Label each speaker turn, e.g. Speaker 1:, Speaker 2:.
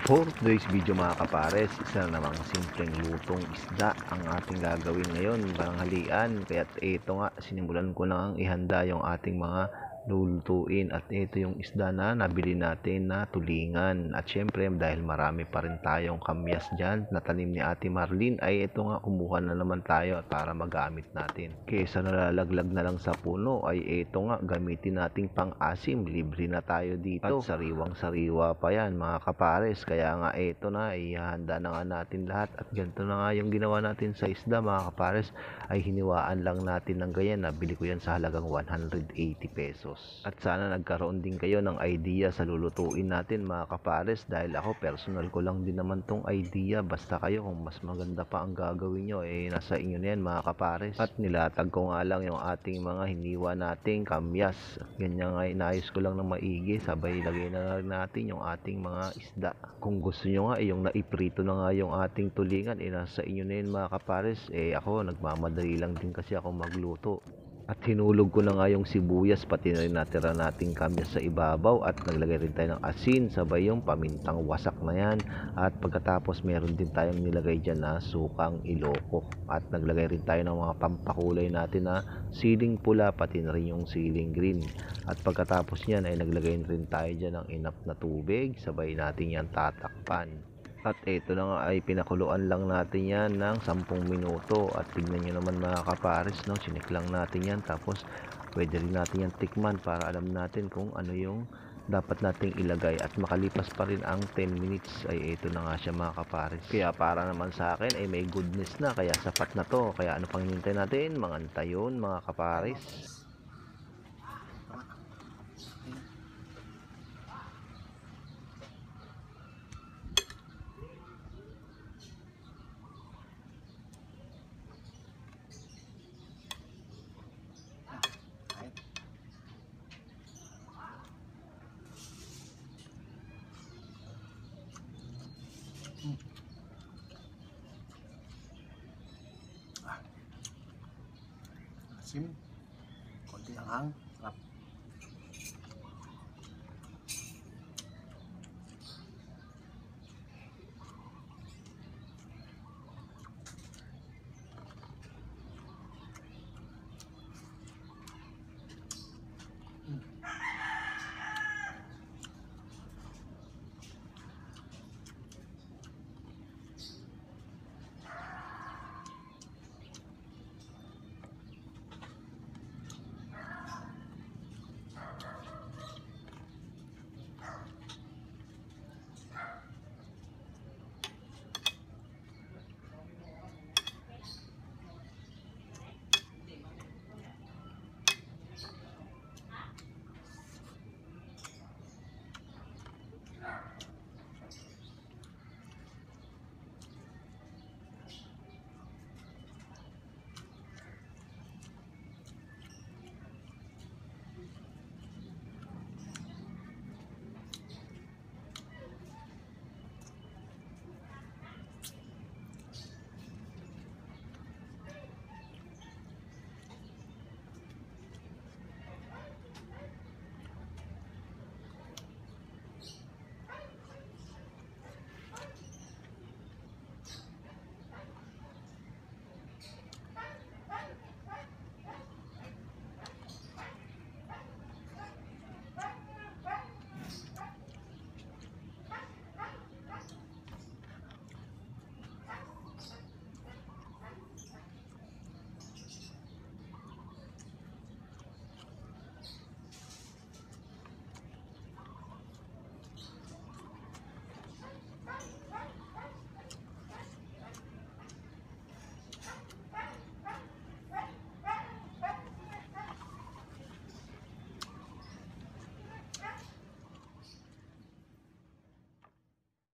Speaker 1: For today's video mga kapares, isa na namang simpleng lutong isda ang ating gagawin ngayon, pananghalian. Kaya't ito nga, sinimulan ko na ang ihanda yung ating mga lulutuin. At ito yung isda na nabili natin na tulingan. At syempre dahil marami pa rin tayong kamyas dyan na tanim ni Ate Marlene, ay ito nga, kumuha na naman tayo para magamit natin. Kesa nalalaglag na lang sa puno, ay ito nga, gamitin nating pang-asim. Libre na tayo dito. At sariwang sariwa pa yan mga kapares. Kaya nga ito na, ihanda na nga natin lahat. At ganito na nga yung ginawa natin sa isda mga kapares, ay hiniwaan lang natin ng ganyan. Nabili ko yan sa halagang 180 pesos. At sana nagkaroon din kayo ng idea sa lulutuin natin mga kapares, dahil ako personal ko lang din naman tong idea. Basta kayo, kung mas maganda pa ang gagawin nyo, nasa inyo na yan mga kapares. At nilatag ko nga lang yung ating mga hiniwa nating kamyas. Ganyan nga, inayos ko lang ng maigi, sabay lagay na natin yung ating mga isda. Kung gusto nyo nga, yung naiprito na nga yung ating tulingan, nasa inyo na yun mga kapares. Ako, nagmamadali lang din kasi ako magluto. At hinulog ko na nga yung sibuyas, pati na rin natira nating kamyas sa ibabaw. At naglagay rin tayo ng asin, sabay yung pamintang wasak na yan. At pagkatapos meron din tayong nilagay dyan na sukang iloko. At naglagay rin tayo ng mga pampakulay natin na siling pula, pati na rin yung siling green. At pagkatapos nyan ay naglagay rin tayo dyan ng enough na tubig, sabay natin yan tatakpan. At ito na nga, ay pinakuluan lang natin yan ng 10 minuto. At tignan nyo naman mga kapares, no? Chinik lang natin yan. Tapos pwede rin natin yan tikman para alam natin kung ano yung dapat nating ilagay. At makalipas pa rin ang 10 minutes, ay ito na nga siya mga kapares. Kaya para naman sa akin ay may goodness na, kaya sapat na to. Kaya ano pang hinintay natin? Mangantay yun mga kapares.
Speaker 2: Asim, konti ang hang.